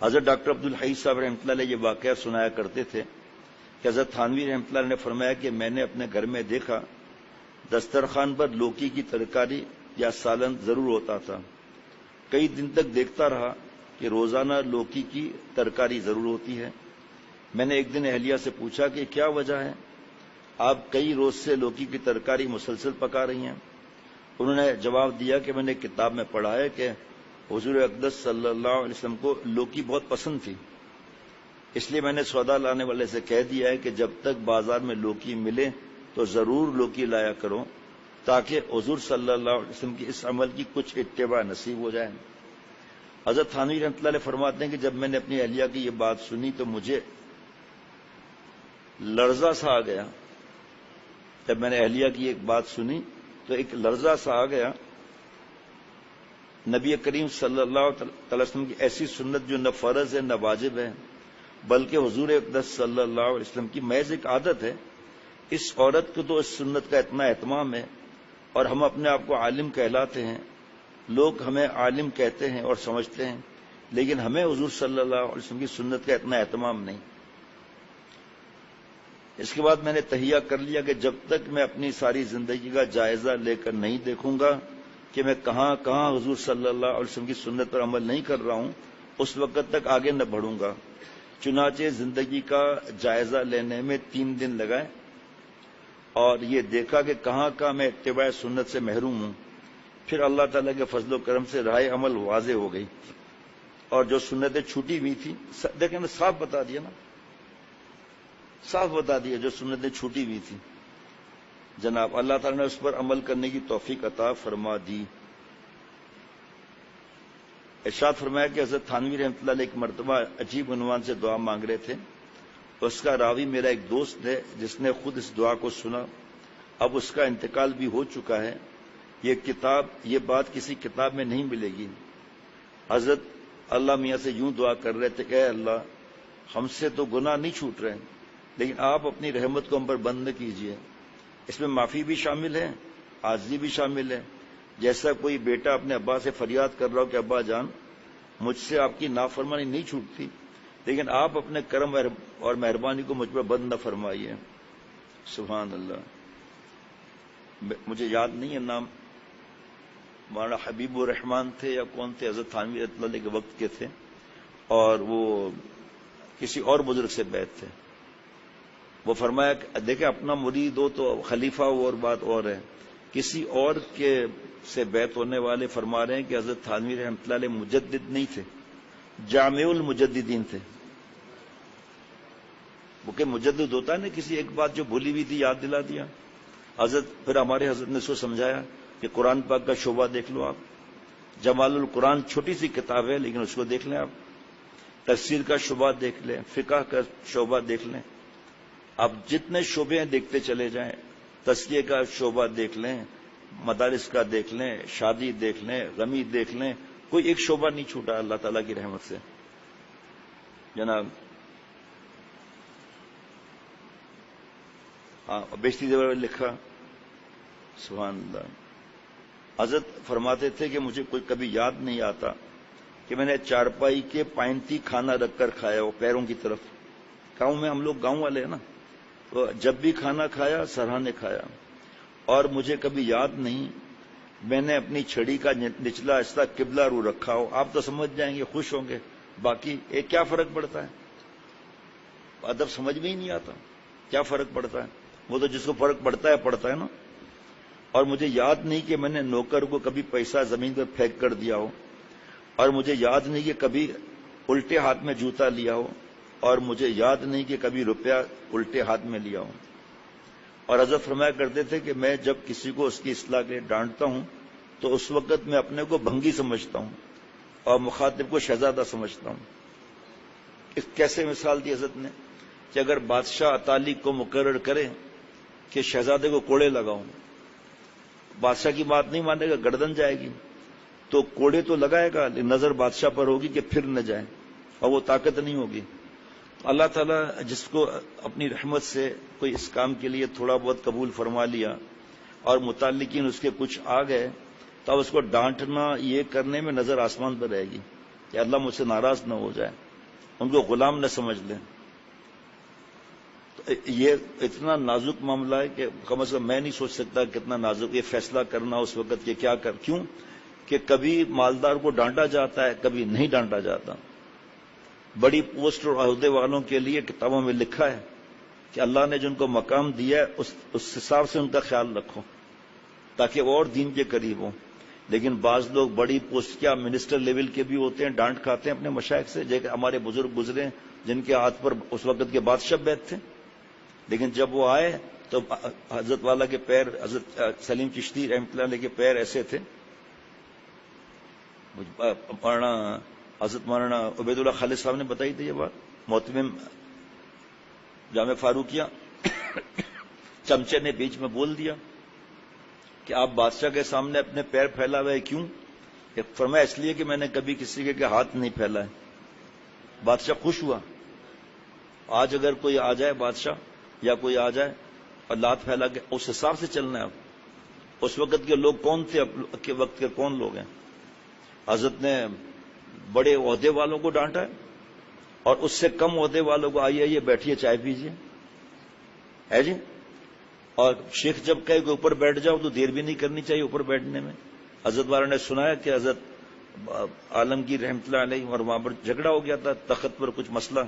حضرت ڈاکٹر عبدالحی صاحب رحمۃ اللہ علیہ یہ واقعہ سنایا کرتے تھے کہ حضرت تھانوی رحمۃ اللہ علیہ نے فرمایا کہ میں نے اپنے گھر میں دیکھا دسترخوان پر لوکی کی ترکاری یا سالن ضرور ہوتا تھا. کئی دن تک دیکھتا رہا کہ روزانہ لوکی کی ترکاری ضرور ہوتی ہے. میں نے ایک دن اہلیہ سے پوچھا کہ کیا وجہ ہے، آپ کئی روز سے لوکی کی ترکاری مسلسل پکا رہی ہیں؟ انہوں نے جواب دیا کہ میں نے کتاب میں پڑھا ہے کہ حضور اقدس صلی اللہ علیہ وسلم کو لوکی بہت پسند تھی، اس لیے میں نے سودا لانے والے سے کہہ دیا ہے کہ جب تک بازار میں لوکی ملے تو ضرور لوکی لایا کرو تاکہ حضور صلی اللہ علیہ وسلم کی اس عمل کی کچھ اتباع نصیب ہو جائے. حضرت تھانوی رحمۃ اللہ علیہ فرماتے ہیں کہ جب میں نے اپنی اہلیہ کی یہ بات سنی تو مجھے لرزہ سا آ گیا. جب میں نے اہلیہ کی ایک بات سنی تو ایک لرزہ سا آ گیا. نبی کریم صلی اللہ علیہ وسلم کی ایسی سنت جو نہ فرض ہے نہ واجب ہے بلکہ حضور اقدس صلی اللہ علیہ وسلم کی محض ایک عادت ہے. اس عورت کو تو اس سنت کا اتنا اہتمام ہے اور ہم اپنے آپ کو عالم کہلاتے ہیں، لوگ ہمیں عالم کہتے ہیں اور سمجھتے ہیں، لیکن ہمیں حضور صلی اللہ علیہ وسلم کی سنت کا اتنا اہتمام نہیں. اس کے بعد میں نے تہیہ کر لیا کہ جب تک میں اپنی ساری زندگی کا جائزہ لے کر نہیں دیکھوں گا کہ میں کہاں کہاں حضور صلی اللہ علیہ وسلم کی سنت پر عمل نہیں کر رہا ہوں، اس وقت تک آگے نہ بڑھوں گا. چنانچہ زندگی کا جائزہ لینے میں 3 دن لگائے اور یہ دیکھا کہ کہاں کہاں میں اتباع سنت سے محروم ہوں. پھر اللہ تعالیٰ کے فضل و کرم سے راہ عمل واضح ہو گئی اور جو سنتیں چھوٹی ہوئی تھی دیکھیں نا، صاف بتا دیا نا، صاف بتا دیا جو سنتیں چھوٹی ہوئی تھی جناب اللہ تعالیٰ نے اس پر عمل کرنے کی توفیق عطا فرما دی. ارشاد فرمایا کہ حضرت تھانوی رحمۃ اللہ علیہ ایک مرتبہ عجیب عنوان سے دعا مانگ رہے تھے. اس کا راوی میرا ایک دوست ہے جس نے خود اس دعا کو سنا. اب اس کا انتقال بھی ہو چکا ہے. یہ بات کسی کتاب میں نہیں ملے گی. حضرت اللہ میاں سے یوں دعا کر رہے تھے کہ اے اللہ، ہم سے تو گناہ نہیں چھوٹ رہے لیکن آپ اپنی رحمت کو ہم پر بند نہ کیجیے. اس میں معافی بھی شامل ہے، عاجزی بھی شامل ہے. جیسا کوئی بیٹا اپنے ابا سے فریاد کر رہا ہو کہ ابا جان مجھ سے آپ کی نافرمانی نہیں چھوٹتی، لیکن آپ اپنے کرم اور مہربانی کو مجھ پر بند نہ فرمائیے. سبحان اللہ. مجھے یاد نہیں ہے نام، مولانا حبیب الرحمان تھے یا کون تھے، حضرت تھانوی رحمۃ اللہ علیہ کے وقت کے تھے اور وہ کسی اور بزرگ سے بیعت تھے. وہ فرمایا کہ دیکھیں اپنا مرید ہو تو خلیفہ ہو اور بات اور ہے، کسی اور کے سے بیعت ہونے والے فرما رہے ہیں کہ حضرت تھانوی رحمۃ اللہ علیہ مجدد نہیں تھے، جامع المجددین تھے. وہ کہ مجدد ہوتا ہے نا، کسی ایک بات جو بھولی ہوئی تھی یاد دلا دیا. پھر ہمارے حضرت نے اس کو سمجھایا کہ قرآن پاک کا شعبہ دیکھ لو آپ. جمال القرآن چھوٹی سی کتاب ہے لیکن اس کو دیکھ لیں آپ. تفسیر کا شعبہ دیکھ لیں، فقہ کا شعبہ دیکھ لیں. آپ جتنے شعبے ہیں دیکھتے چلے جائیں. تزکیے کا شعبہ دیکھ لیں، مدارس کا دیکھ لیں، شادی دیکھ لیں، غمی دیکھ لیں، کوئی ایک شعبہ نہیں چھوٹا اللہ تعالیٰ کی رحمت سے جناب. بیشتی زیور میں لکھا سبحان اللہ. حضرت فرماتے تھے کہ مجھے کوئی کبھی یاد نہیں آتا کہ میں نے چارپائی کے پائنتی کھانا رکھ کر کھایا ہو پیروں کی طرف. گاؤں میں ہم لوگ گاؤں والے ہیں نا، تو جب بھی کھانا کھایا سرہانے کھایا. اور مجھے کبھی یاد نہیں میں نے اپنی چھڑی کا نچلا حصہ قبلہ رو رکھا ہو. آپ تو سمجھ جائیں گے، خوش ہوں گے. باقی ایک کیا فرق پڑتا ہے؟ ادب سمجھ میں ہی نہیں آتا کیا فرق پڑتا ہے. وہ تو جس کو فرق پڑتا ہے نا. اور مجھے یاد نہیں کہ میں نے نوکر کو کبھی پیسہ زمین پر پھینک کر دیا ہو، اور مجھے یاد نہیں کہ کبھی الٹے ہاتھ میں جوتا لیا ہو، اور مجھے یاد نہیں کہ کبھی روپیہ الٹے ہاتھ میں لیا ہو. اور حضرت فرمایا کرتے تھے کہ میں جب کسی کو اس کی اصلاح کے لیے ڈانٹتا ہوں تو اس وقت میں اپنے کو بھنگی سمجھتا ہوں اور مخاطب کو شہزادہ سمجھتا ہوں. اس کیسے مثال دی حضرت نے کہ اگر بادشاہ اطالی کو مقرر کرے کہ شہزادے کو کوڑے لگاؤں، بادشاہ کی بات نہیں مانے گا، گردن جائے گی، تو کوڑے تو لگائے گا لیکن نظر بادشاہ پر ہوگی کہ پھر نہ جائے اور وہ طاقت نہیں ہوگی. اللہ تعالیٰ جس کو اپنی رحمت سے کوئی اس کام کے لیے تھوڑا بہت قبول فرما لیا اور متعلقین اس کے کچھ آ گئے تو اب اس کو ڈانٹنا یہ کرنے میں نظر آسمان پر رہے گی کہ اللہ مجھ سے ناراض نہ ہو جائے. ان کو غلام نہ سمجھ لیں. تو یہ اتنا نازک معاملہ ہے کہ کم از کم میں نہیں سوچ سکتا کتنا نازک یہ فیصلہ کرنا اس وقت کہ کیا کر. کیوں کہ کبھی مالدار کو ڈانٹا جاتا ہے، کبھی نہیں ڈانٹا جاتا. بڑی پوسٹ اور عہدے والوں کے لیے کتابوں میں لکھا ہے کہ اللہ نے جن کو مقام دیا ہے اس حساب سے ان کا خیال رکھو تاکہ وہ اور دین کے قریب ہوں. لیکن بعض لوگ بڑی پوسٹ کیا منسٹر لیول کے بھی ہوتے ہیں، ڈانٹ کھاتے ہیں اپنے مشائخ سے. جیسے ہمارے بزرگ گزرے جن کے ہاتھ پر اس وقت کے بادشاہ بیٹھ تھے، لیکن جب وہ آئے تو حضرت والا کے پیر، حضرت سلیم چشتی رحمۃ اللہ علیہ کے پیر ایسے تھے. حضرت مولانا عبید اللہ خالد صاحب نے بتائی تھی یہ بات، محتمم جامع فاروقیہ چمچے نے بیچ میں بول دیا کہ آپ بادشاہ کے سامنے اپنے پیر پھیلا ہوئے کیوں؟ فرمایا اس لیے کہ میں نے کبھی کسی کے ہاتھ نہیں پھیلا ہے. بادشاہ خوش ہوا. آج اگر کوئی آ جائے بادشاہ یا کوئی آ جائے اور لات پھیلا کے، اس حساب سے چلنا ہے. اب اس وقت کے لوگ کون تھے، اب کے وقت کے کون لوگ ہیں؟ حضرت نے بڑے عہدے والوں کو ڈانٹا ہے اور اس سے کم عہدے والوں کو آئیے بیٹھیے چائے پیجیے ہے جی. اور شیخ جب کہے کہ اوپر بیٹھ جاؤ تو دیر بھی نہیں کرنی چاہیے اوپر بیٹھنے میں. حضرت والا نے سنایا کہ حضرت عالمگیر رحمۃ اللہ علیہ اور وہاں پر جھگڑا ہو گیا تھا تخت پر کچھ مسئلہ،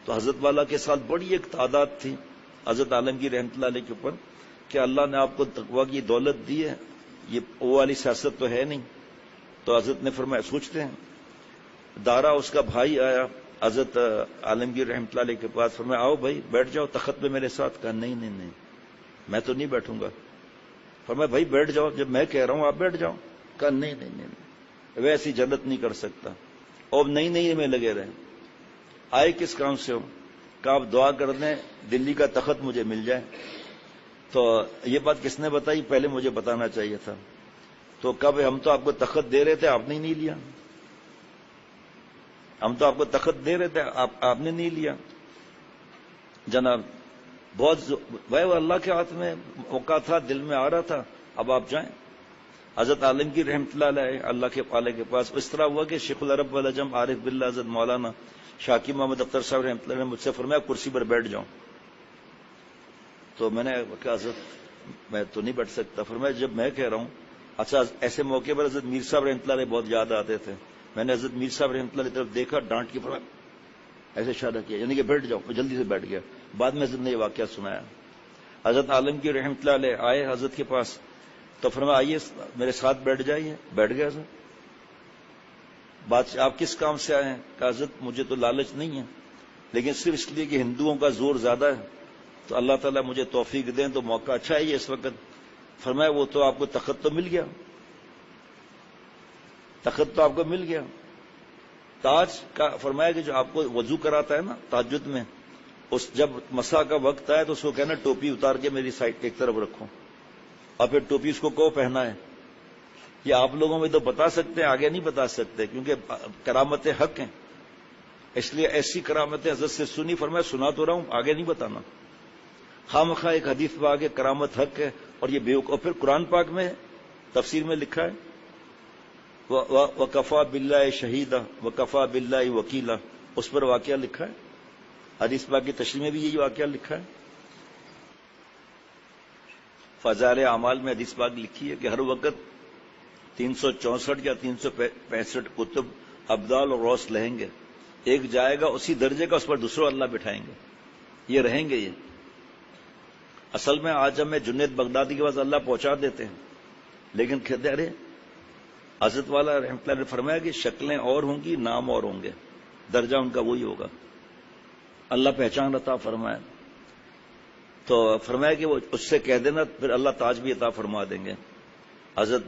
تو حضرت والا کے ساتھ بڑی ایک تعداد تھی حضرت عالمگیر رحمۃ اللہ علیہ کے اوپر کہ اللہ نے آپ کو تقویٰ کی دولت دی ہے، یہ وہ والی سیاست تو ہے نہیں. تو حضرت نے فرمایا سوچتے ہیں. دارا اس کا بھائی آیا حضرت عالمگیر رحمۃ اللہ علیہ کے پاس، فرمایا آؤ بھائی بیٹھ جاؤ تخت پہ میرے ساتھ. کہا نہیں میں تو نہیں بیٹھوں گا. فرمایا بھائی بیٹھ جاؤ، جب میں کہہ رہا ہوں آپ بیٹھ جاؤ. کہا نہیں ویسی جلت نہیں کر سکتا. اور نہیں میں لگے رہے. آئے کس کام سے ہو؟ کہ آپ دعا کر دیں دلی کا تخت مجھے مل جائے. تو یہ بات کس نے بتائی؟ پہلے مجھے بتانا چاہیے تھا. تو کب ہم تو آپ کو تخت دے رہے تھے، آپ نے نہیں لیا. ہم تو آپ کو تخت دے رہے تھے، آپ نے نہیں لیا. جناب بہت وہ اللہ کے ہاتھ میں موقع تھا، دل میں آ رہا تھا، اب آپ جائیں. حضرت عالمگیر رحمۃ اللہ علیہ اللہ کے پالے کے پاس اس طرح ہوا کہ شیخ العرب والعجم عارف باللہ حضرت مولانا شاکی محمد اختر صاحب رحمۃ اللہ نے مجھ سے فرمایا کرسی پر بیٹھ جاؤں. تو میں نے کہا حضرت میں تو نہیں بیٹھ سکتا. فرمایا جب میں کہہ رہا ہوں. اچھا ایسے موقع پر حضرت میر صاحب رحمۃ اللہ علیہ بہت یاد آتے تھے. میں نے حضرت میر صاحب رحمۃ اللہ علیہ طرف دیکھا، ڈانٹ کے فرمایا ایسے اشارہ کیا، یعنی کہ بیٹھ جاؤ. میں جلدی سے بیٹھ گیا. بعد میں حضرت نے یہ واقعہ سنایا. حضرت عالمگیر رحمۃ اللہ علیہ آئے حضرت کے پاس تو فرمایا آئیے میرے ساتھ بیٹھ جائیے. بیٹھ گیا حضرت. بات آپ کس کام سے آئے ہیں؟ کہ حضرت مجھے تو لالچ نہیں ہے، لیکن صرف اس لیے کہ ہندوؤں کا زور زیادہ ہے تو اللہ تعالیٰ مجھے توفیق دیں تو موقع اچھا ہے یہ اس وقت. فرمایا وہ تو آپ کو تخت تو مل گیا، تخت تو آپ کو مل گیا. تاج کا فرمایا کہ جو آپ کو وضو کراتا ہے نا تہجد میں، اس جب مسا کا وقت آئے تو اس کو کہنا ٹوپی اتار کے میری سائڈ ایک طرف رکھو، اور پھر ٹوپی اس کو پہنا ہے. یہ آپ لوگوں میں تو بتا سکتے ہیں، آگے نہیں بتا سکتے کیونکہ کرامتیں حق ہیں. اس لیے ایسی کرامتیں حضرت سے سنی. فرمایا سنا تو رہا ہوں، آگے نہیں بتانا. خامخواہ ایک حدیث میں آگے کرامت حق ہے اور یہ بیوقوف. پھر قرآن پاک میں تفسیر میں لکھا ہے وَكَفَى بِاللَّهِ شَهِيدًا وَكَفَى بِاللَّهِ وَكِيلًا، اس پر واقعہ لکھا ہے. حدیث پاک کی تشریح میں بھی یہی واقعہ لکھا ہے. فضائل اعمال میں حدیث پاک لکھی ہے کہ ہر وقت 364 یا 365 کتب ابدال اور روس لہیں گے. ایک جائے گا اسی درجے کا، اس پر دوسروں اللہ بٹھائیں گے. یہ رہیں گے. یہ اصل میں آج ہمیں جنید بغدادی کے پاس اللہ پہنچا دیتے ہیں، لیکن کہتے ارے حضرت والا رحمۃ اللہ نے فرمایا کہ شکلیں اور ہوں گی، نام اور ہوں گے، درجہ ان کا وہی ہوگا. اللہ پہچان عطا فرمائے تو فرمایا کہ وہ اس سے کہہ دینا پھر اللہ تاج بھی عطا فرما دیں گے. حضرت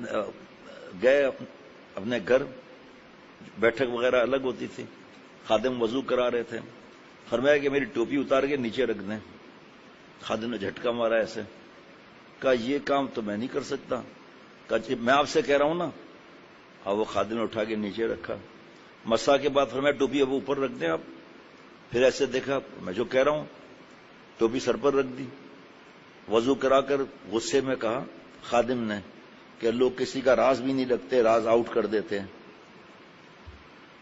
گئے اپنے گھر، بیٹھک وغیرہ الگ ہوتی تھی، خادم وضو کرا رہے تھے. فرمایا کہ میری ٹوپی اتار کے نیچے رکھ دیں. خادم نے جھٹکا مارا ایسے. کہا یہ کام تو میں نہیں کر سکتا. کہا جی میں آپ سے کہہ رہا ہوں نا. اور وہ خادم نے اٹھا کے نیچے رکھا. مسا کے بعد فرمایا ٹوپی اب اوپر رکھ دیں آپ. پھر ایسے دیکھا میں جو کہہ رہا ہوں، ٹوپی سر پر رکھ دی. وضو کرا کر غصے میں کہا خادم نے کہ لوگ کسی کا راز بھی نہیں رکھتے، راز آؤٹ کر دیتے ہیں.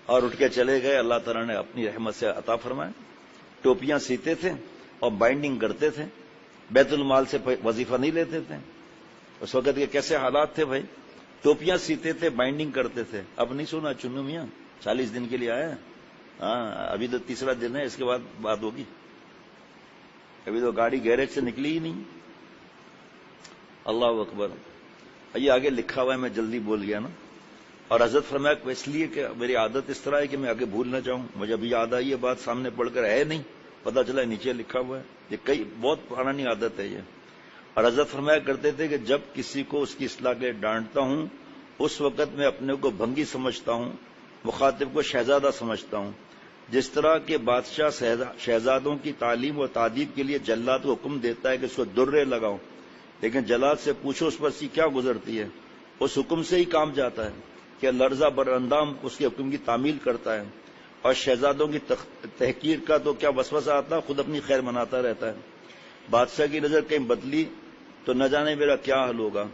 اور اٹھ کے چلے گئے. اللہ تعالیٰ نے اپنی رحمت سے عطا فرمائے. ٹوپیاں سیتے تھے اور بائنڈنگ کرتے تھے. بیت المال سے وظیفہ نہیں لیتے تھے. اس وقت کے کیسے حالات تھے بھائی. ٹوپیاں سیتے تھے, بائنڈنگ کرتے تھے. اب نہیں سنا چنو میاں 40 دن کے لیے آیا. ہاں ابھی تو تیسرا دن ہے, اس کے بعد بات ہوگی. ابھی تو گاڑی گیریج سے نکلی ہی نہیں. اللہ اکبر. یہ آگے لکھا ہوا ہے, میں جلدی بول گیا نا. اور حضرت فرمایا اس لیے کہ میری عادت اس طرح ہے کہ میں آگے بھول نہ جاؤں. مجھے ابھی یاد آئی یہ بات, سامنے پڑھ کر ہے نہیں, پتا چلا نیچے لکھا ہوا ہے. یہ کئی بہت پرانی عادت ہے یہ. اور حضرت فرمایا کرتے تھے کہ جب کسی کو اس کی اصلاح کے لیے ڈانٹتا ہوں اس وقت میں اپنے کو بھنگی سمجھتا ہوں, مخاطب کو شہزادہ سمجھتا ہوں. جس طرح کے بادشاہ شہزادوں کی تعلیم و تعدیب کے لیے جلاد کو حکم دیتا ہے کہ اس کو درے لگاؤ, لیکن جلاد سے پوچھو اس پر سی کیا گزرتی ہے, اس حکم سے ہی کام جاتا ہے کہ لرزہ بر اندام اس کے حکم کی تعمیل کرتا ہے. اور شہزادوں کی تحقیر کا تو کیا وسوسہ آتا, خود اپنی خیر مناتا رہتا ہے. بادشاہ کی نظر کہیں بدلی تو نہ جانے میرا کیا حل ہوگا.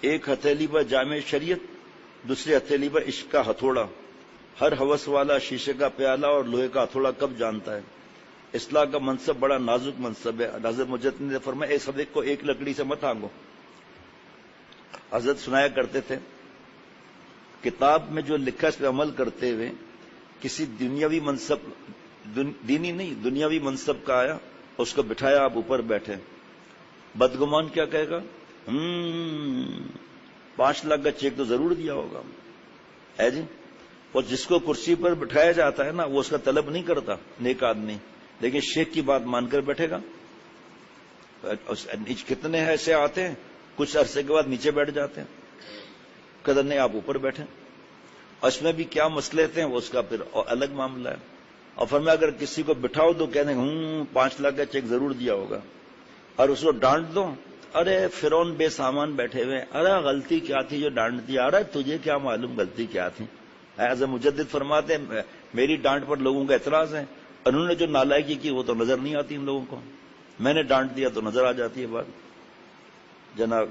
ایک ہتھیلی پر جامع شریعت, دوسری ہتھیلی پر عشق کا ہتھوڑا. ہر ہوس والا شیشے کا پیالہ اور لوہے کا ہتھوڑا کب جانتا ہے. اصلاح کا منصب بڑا نازک منصب ہے. حضرت مجدد نے فرمایا سب کو ایک لکڑی سے مت آنگو. حضرت سنایا کرتے تھے کتاب میں جو لکھا اس پہ عمل کرتے ہوئے کسی دنیاوی منصب, دینی نہیں دنیاوی منصب کا آیا, اس کو بٹھایا آپ اوپر بیٹھے. بدگمان کیا کہے گا, 5 لاکھ کا چیک تو ضرور دیا ہوگا ہے جی. اور جس کو کرسی پر بٹھایا جاتا ہے نا وہ اس کا طلب نہیں کرتا نیک آدمی, لیکن شیخ کی بات مان کر بیٹھے گا. کتنے ایسے آتے ہیں کچھ عرصے کے بعد نیچے بیٹھ جاتے ہیں, قدر نہیں آپ اوپر بیٹھے. اور اس میں بھی کیا مسئلے تھے وہ اس کا پھر الگ معاملہ ہے. اور فرمایا اگر کسی کو بٹھاؤ تو کہنے 5 لاکھ کا چیک ضرور دیا ہوگا, اور اس کو ڈانٹ دو, ارے فرعون بے سامان بیٹھے ہوئے, ارے غلطی کیا تھی جو ڈانٹ دیا, ارے تجھے کیا معلوم غلطی کیا تھی. حضرت مجدد فرماتے ہیں میری ڈانٹ پر لوگوں کا اعتراض ہے, انہوں نے جو نالائکی کی وہ تو نظر نہیں آتی ان لوگوں کو, میں نے ڈانٹ دیا تو نظر آ جاتی ہے بات. جناب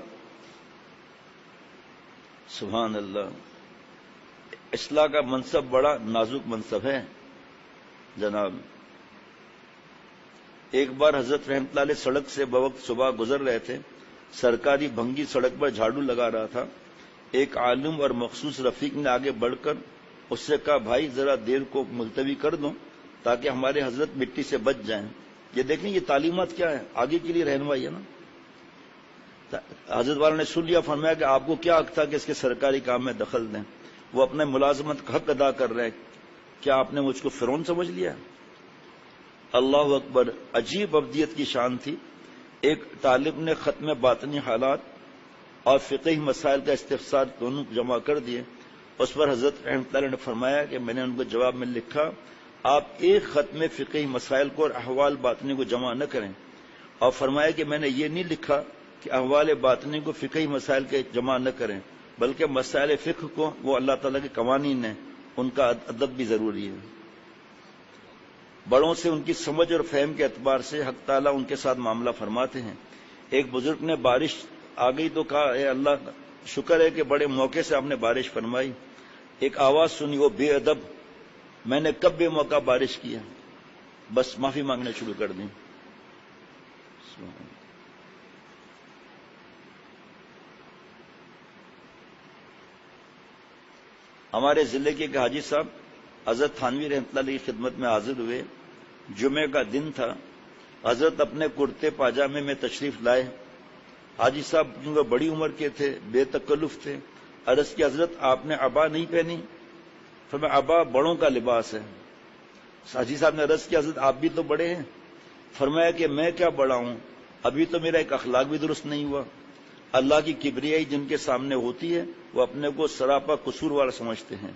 سبحان اللہ, اصلاح کا منصب بڑا نازک منصب ہے جناب. ایک بار حضرت رحمت اللہ علیہ سڑک سے بوقت صبح گزر رہے تھے. سرکاری بھنگی سڑک پر جھاڑو لگا رہا تھا. ایک عالم اور مخصوص رفیق نے آگے بڑھ کر اس سے کہا بھائی ذرا دیر کو ملتوی کر دو تاکہ ہمارے حضرت مٹی سے بچ جائیں. یہ دیکھیں یہ تعلیمات کیا ہے, آگے کے لیے رہنمائی ہے نا. حضرت والا نے سن لیا, فرمایا کہ آپ کو کیا حق تھا کہ اس کے سرکاری کام میں دخل دیں, وہ اپنے ملازمت کا حق ادا کر رہے ہیں, کیا آپ نے مجھ کو فرعون سمجھ لیا. اللہ اکبر. عجیب ابدیت کی شان تھی. ایک طالب نے ختم باطنی حالات اور فقہی مسائل کا استفسار دونوں جمع کر دیے. اس پر حضرت رحمۃ اللہ نے فرمایا کہ میں نے ان کو جواب میں لکھا آپ ایک خط میں فقہی مسائل کو اور احوال باطنی کو جمع نہ کریں, اور فرمایا کہ میں نے یہ نہیں لکھا کہ احوال باطنی کو فقہی مسائل کے جمع نہ کریں, بلکہ مسائل فقہ کو وہ اللہ تعالیٰ کے قوانین ہیں, ان کا ادب بھی ضروری ہے. بڑوں سے ان کی سمجھ اور فہم کے اعتبار سے حق تعالیٰ ان کے ساتھ معاملہ فرماتے ہیں. ایک بزرگ نے بارش آ گئی تو کہا اے اللہ شکر ہے کہ بڑے موقع سے آپ نے بارش فرمائی. ایک آواز سنی وہ بے ادب, میں نے کب بے موقع بارش کیا, بس معافی مانگنا شروع کر دیں. ہمارے ضلع کے ایک حاجی صاحب حضرت تھانوی رحمۃ اللہ علیہ کی خدمت میں حاضر ہوئے. جمعے کا دن تھا. حضرت اپنے کرتے پاجامے میں تشریف لائے. حاجی صاحب کیونکہ بڑی عمر کے تھے, بے تکلف تھے, عرض کی حضرت آپ نے عبا نہیں پہنی. فرمایا عبا بڑوں کا لباس ہے. حاجی صاحب نے عرض کی حضرت آپ بھی تو بڑے ہیں. فرمایا کہ میں کیا بڑا ہوں, ابھی تو میرا ایک اخلاق بھی درست نہیں ہوا. اللہ کی کبریائی جن کے سامنے ہوتی ہے وہ اپنے کو سراپا قصور والا سمجھتے ہیں.